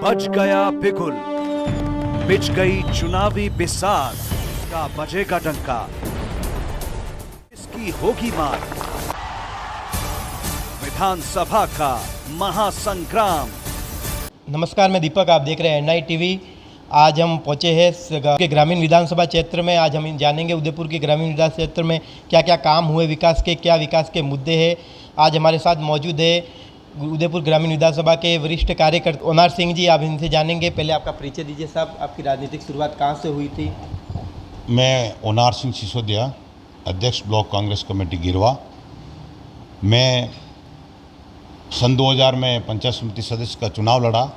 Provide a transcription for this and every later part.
बज गया बिगुल, बिछ गई चुनावी बिसात का बजेगा डंका, इसकी होगी मार। विधानसभा का महासंग्राम। नमस्कार, मैं दीपक, आप देख रहे हैं एनआई टीवी। आज हम पहुंचे हैं के ग्रामीण विधानसभा क्षेत्र में। आज हम जानेंगे उदयपुर के ग्रामीण विधानसभा क्षेत्र में क्या क्या काम हुए विकास के, क्या विकास के मुद्दे हैं। आज हमारे साथ मौजूद है उदयपुर ग्रामीण विधानसभा के वरिष्ठ कार्यकर्ता ओनार सिंह जी। आप इनसे जानेंगे। पहले आपका परिचय दीजिए साहब, आपकी राजनीतिक शुरुआत कहाँ से हुई थी? मैं ओनार सिंह सिसोदिया, अध्यक्ष ब्लॉक कांग्रेस कमेटी गिरवा। मैं सन 2000 में पंचायत समिति सदस्य का चुनाव लड़ा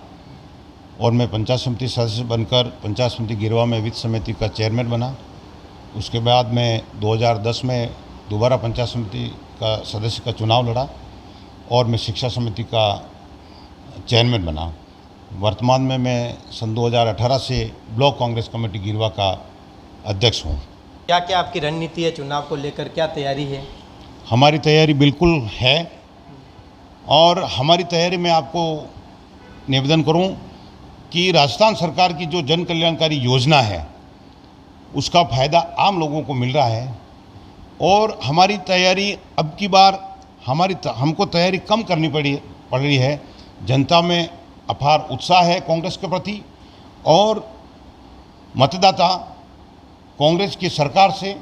और मैं पंचायत समिति सदस्य बनकर पंचायत समिति गिरवा में वित्त समिति का चेयरमैन बना। उसके बाद मैं 2010 में दोबारा पंचायत समिति का सदस्य का चुनाव लड़ा और मैं शिक्षा समिति का चेयरमैन बना। वर्तमान में मैं सन 2018 से ब्लॉक कांग्रेस कमेटी गिरवा का अध्यक्ष हूँ। क्या क्या आपकी रणनीति है चुनाव को लेकर, क्या तैयारी है? हमारी तैयारी बिल्कुल है और हमारी तैयारी में आपको निवेदन करूं कि राजस्थान सरकार की जो जन कल्याणकारी योजना है उसका फ़ायदा आम लोगों को मिल रहा है और हमारी तैयारी अब की बार हमको तैयारी कम करनी पड़ रही है। जनता में अपार उत्साह है कांग्रेस के प्रति और मतदाता कांग्रेस की सरकार से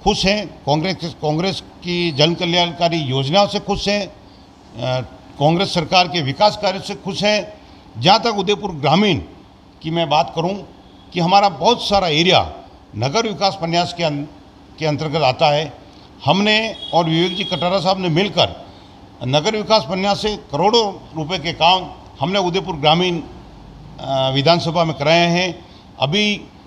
खुश हैं, कांग्रेस की जन कल्याणकारी योजनाओं से खुश हैं, कांग्रेस सरकार के विकास कार्य से खुश हैं। जहाँ तक उदयपुर ग्रामीण की मैं बात करूं कि हमारा बहुत सारा एरिया नगर विकास प्रन्यास के अंतर्गत आता है। हमने और विवेक जी कटारा साहब ने मिलकर नगर विकास प्रन्यास से करोड़ों रुपए के काम हमने उदयपुर ग्रामीण विधानसभा में कराए हैं। अभी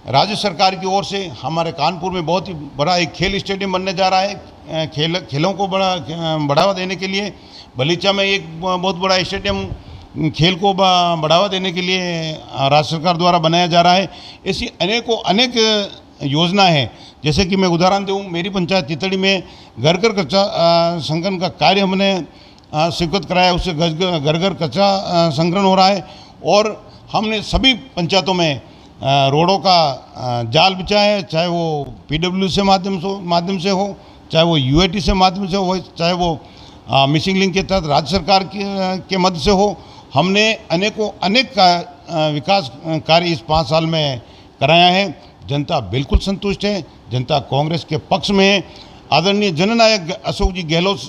राज्य सरकार की ओर से हमारे कानपुर में बहुत ही बड़ा एक खेल स्टेडियम बनने जा रहा है। खेलों को बढ़ावा देने के लिए बलीचा में एक बहुत बड़ा स्टेडियम खेल को बढ़ावा देने के लिए राज्य सरकार द्वारा बनाया जा रहा है। ऐसी अनेक योजना है। जैसे कि मैं उदाहरण दूं, मेरी पंचायत तितड़ी में घर घर कचरा संग्रहण का कार्य हमने स्वीकृत कराया। उससे घर घर कचरा संग्रहण हो रहा है और हमने सभी पंचायतों में रोडों का जाल बिछाया है, चाहे वो पीडब्ल्यू से माध्यम से हो, चाहे वो यूएटी से माध्यम से हो, चाहे वो मिसिंग लिंक के तहत राज्य सरकार के मद से हो। हमने अनेक विकास कार्य इस 5 साल में कराया है। जनता बिल्कुल संतुष्ट है, जनता कांग्रेस के पक्ष में है। आदरणीय जननायक अशोक जी गहलोत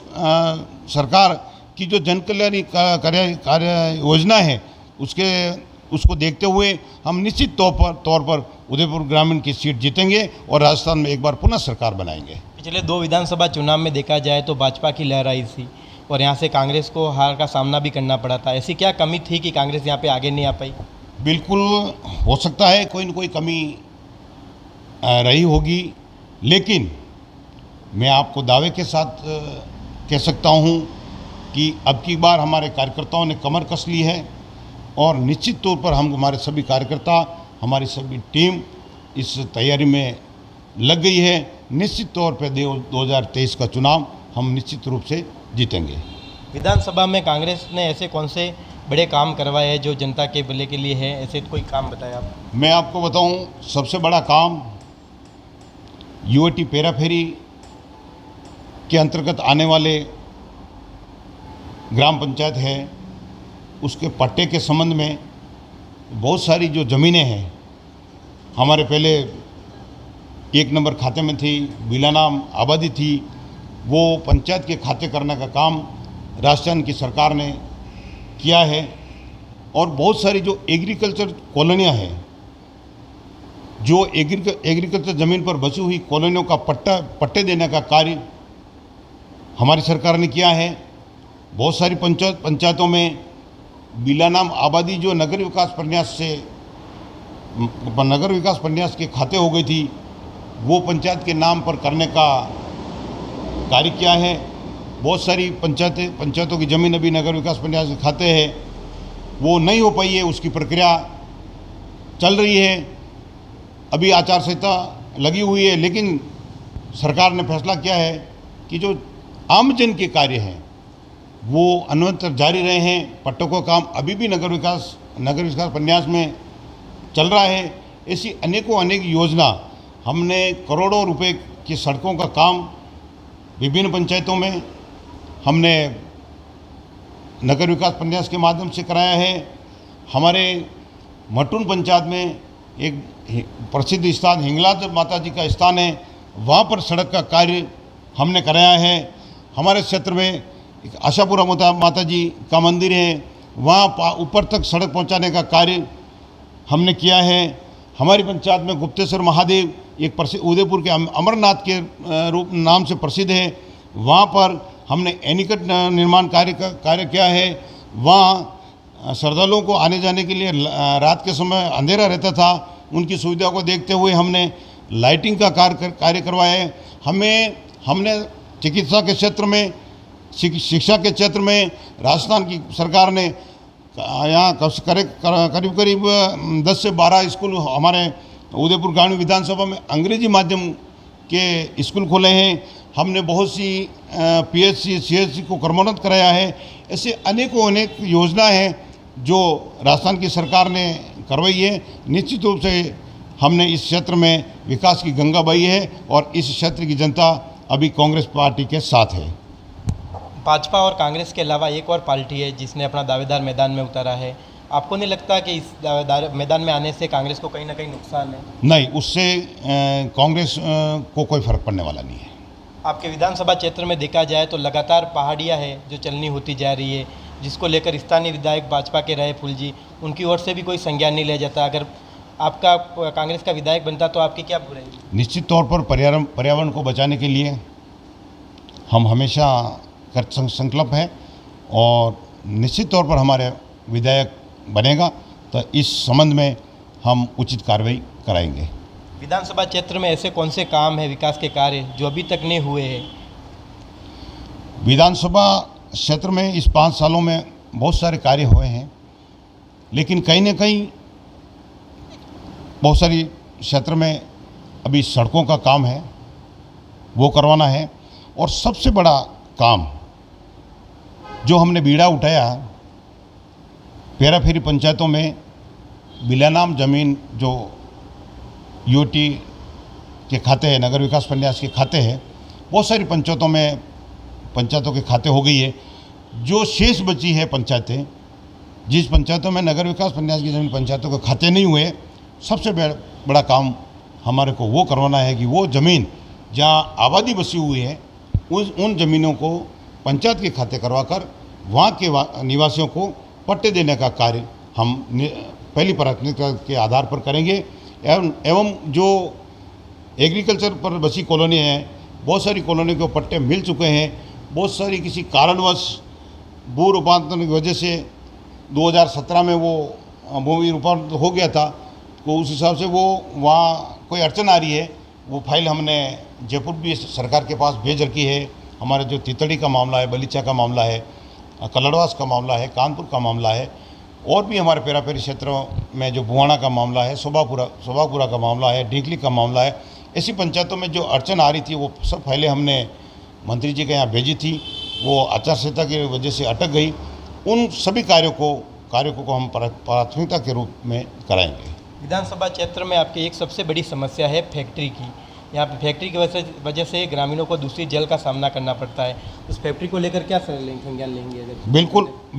सरकार की जो जन कल्याणी कार्य योजना है उसको देखते हुए हम निश्चित तौर पर उदयपुर ग्रामीण की सीट जीतेंगे और राजस्थान में एक बार पुनः सरकार बनाएंगे। पिछले 2 विधानसभा चुनाव में देखा जाए तो भाजपा की लहर आई थी और यहाँ से कांग्रेस को हार का सामना भी करना पड़ा था। ऐसी क्या कमी थी कि कांग्रेस यहाँ पे आगे नहीं आ पाई? बिल्कुल हो सकता है कोई न कोई कमी रही होगी, लेकिन मैं आपको दावे के साथ कह सकता हूँ कि अब की बार हमारे कार्यकर्ताओं ने कमर कस ली है और निश्चित तौर पर हमारे सभी कार्यकर्ता, हमारी सभी टीम इस तैयारी में लग गई है। निश्चित तौर पर 2023 का चुनाव हम निश्चित रूप से जीतेंगे। विधानसभा में कांग्रेस ने ऐसे कौन से बड़े काम करवाए हैं जो जनता के भले के लिए है? ऐसे कोई काम बताएं आप। मैं आपको बताऊं, सबसे बड़ा काम यूएटी पेराफेरी के अंतर्गत आने वाले ग्राम पंचायत है उसके पट्टे के संबंध में बहुत सारी जो ज़मीनें हैं हमारे पहले 1 नंबर खाते में थी, बिला नाम आबादी थी, वो पंचायत के खाते करने का काम राजस्थान की सरकार ने किया है। और बहुत सारी जो एग्रीकल्चर कॉलोनियाँ हैं, जो एग्रीकल्चर ज़मीन पर बसी हुई कॉलोनियों का पट्टे देने का कार्य हमारी सरकार ने किया है। बहुत सारी पंचायतों में बिला नाम आबादी जो नगर विकास प्रन्यास के खाते हो गई थी, वो पंचायत के नाम पर करने का कार्य किया है। बहुत सारी पंचायतों की ज़मीन अभी नगर विकास प्रन्यास के खाते हैं, वो नहीं हो पाई है, उसकी प्रक्रिया चल रही है। अभी आचार संहिता लगी हुई है, लेकिन सरकार ने फैसला किया है कि जो आमजन के कार्य हैं वो अन्यत्र जारी रहे हैं। पट्टों का काम अभी भी नगर विकास प्रन्यास में चल रहा है। ऐसी अनेकों अनेक योजना हमने करोड़ों रुपए की सड़कों का काम विभिन्न पंचायतों में हमने नगर विकास प्रन्यास के माध्यम से कराया है। हमारे मटून पंचायत में एक प्रसिद्ध स्थान हिंगलाज माता जी का स्थान है, वहाँ पर सड़क का कार्य हमने कराया है। हमारे क्षेत्र में एक आशापुरा माता जी का मंदिर है, वहाँ ऊपर तक सड़क पहुँचाने का कार्य हमने किया है। हमारी पंचायत में गुप्तेश्वर महादेव एक प्रसिद्ध उदयपुर के अमरनाथ के रूप नाम से प्रसिद्ध है, वहाँ पर हमने एनीकट निर्माण कार्य किया है। वहाँ श्रद्धालुओं को आने जाने के लिए रात के समय अंधेरा रहता था, उनकी सुविधा को देखते हुए हमने लाइटिंग का कार्य करवाया है। हमने चिकित्सा के क्षेत्र में, शिक्षा के क्षेत्र में राजस्थान की सरकार ने यहाँ करीब 10 से 12 स्कूल हमारे उदयपुर ग्रामीण विधानसभा में अंग्रेजी माध्यम के स्कूल खोले हैं। हमने बहुत सी PHC CHC को कर्मोन्नत कराया है। ऐसे अनेकों अनेक योजना हैं जो राजस्थान की सरकार ने करवाई है। निश्चित रूप से हमने इस क्षेत्र में विकास की गंगा बही है और इस क्षेत्र की जनता अभी कांग्रेस पार्टी के साथ है। भाजपा और कांग्रेस के अलावा एक और पार्टी है जिसने अपना दावेदार मैदान में उतारा है। आपको नहीं लगता कि इस दावेदार मैदान में आने से कांग्रेस को कहीं ना कहीं नुकसान है? नहीं, उससे कांग्रेस को कोई फर्क पड़ने वाला नहीं है। आपके विधानसभा क्षेत्र में देखा जाए तो लगातार पहाड़ियाँ है जो चलनी होती जा रही है, जिसको लेकर स्थानीय विधायक भाजपा के रहे फूल जी, उनकी ओर से भी कोई संज्ञान नहीं लिया जाता। अगर आपका कांग्रेस का विधायक बनता तो आपकी क्या बुराई? निश्चित तौर पर पर्यावरण को बचाने के लिए हम हमेशा संकल्प है और निश्चित तौर पर हमारे विधायक बनेगा तो इस संबंध में हम उचित कार्रवाई कराएंगे। विधानसभा क्षेत्र में ऐसे कौन से काम है, विकास के कार्य जो अभी तक नहीं हुए हैं? विधानसभा क्षेत्र में इस 5 सालों में बहुत सारे कार्य हुए हैं, लेकिन कहीं न कहीं बहुत सारी क्षेत्र में अभी सड़कों का काम है, वो करवाना है। और सबसे बड़ा काम जो हमने बीड़ा उठाया, पेराफेरी पंचायतों में बिलानाम ज़मीन जो यूटी के खाते हैं, नगर विकास प्रन्यास के खाते हैं, बहुत सारी पंचायतों के खाते हो गई है। जो शेष बची है पंचायतें, जिस पंचायतों में नगर विकास प्रन्यास की ज़मीन पंचायतों के खाते नहीं हुए, सबसे बड़ा काम हमारे को वो करवाना है कि वो ज़मीन जहाँ आबादी बसी हुई है उन ज़मीनों को पंचायत के खाते करवाकर वहाँ के निवासियों को पट्टे देने का कार्य हम पहली प्राथमिकता के आधार पर करेंगे। एवं जो एग्रीकल्चर पर बसी कॉलोनी है, बहुत सारी कॉलोनी को पट्टे मिल चुके हैं। बहुत सारी किसी कारणवश भू रूपांतरण की वजह से 2017 में वो भूमि रूपांतरण हो गया था, तो उस हिसाब से वो वहाँ कोई अड़चन आ रही है। वो फाइल हमने जयपुर भी सरकार के पास भेज रखी है। हमारे जो तितड़ी का मामला है, बलीचा का मामला है, कलड़वास का मामला है, कानपुर का मामला है, और भी हमारे पेरापेरी क्षेत्रों में जो बुआना का मामला है, शोभापुरा का मामला है, ढीकली का मामला है, ऐसी पंचायतों में जो अड़चन आ रही थी वो सब फाइलें हमने मंत्री जी के यहाँ भेजी थी। वो आचार संहिता की वजह से अटक गई। उन सभी कार्यों को हम प्राथमिकता के रूप में कराएंगे। विधानसभा क्षेत्र में आपकी एक सबसे बड़ी समस्या है फैक्ट्री की। यहाँ पे फैक्ट्री की वजह से ग्रामीणों को दूसरी जल का सामना करना पड़ता है। उस फैक्ट्री को लेकर क्या संज्ञान लेंगे? अगर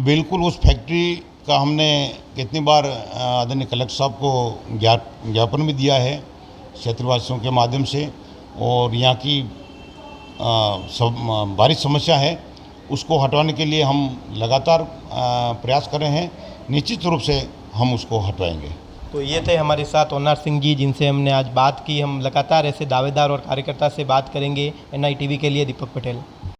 बिल्कुल उस फैक्ट्री का हमने कितनी बार आदरणीय कलेक्टर साहब को ज्ञापन भी दिया है क्षेत्रवासियों के माध्यम से, और यहाँ की भारी समस्या है, उसको हटवाने के लिए हम लगातार प्रयास कर रहे हैं। निश्चित रूप से हम उसको हटवाएंगे। तो ये थे हमारे साथ ओनार सिंह जी, जिनसे हमने आज बात की। हम लगातार ऐसे दावेदार और कार्यकर्ता से बात करेंगे। NI TV के लिए दीपक पटेल।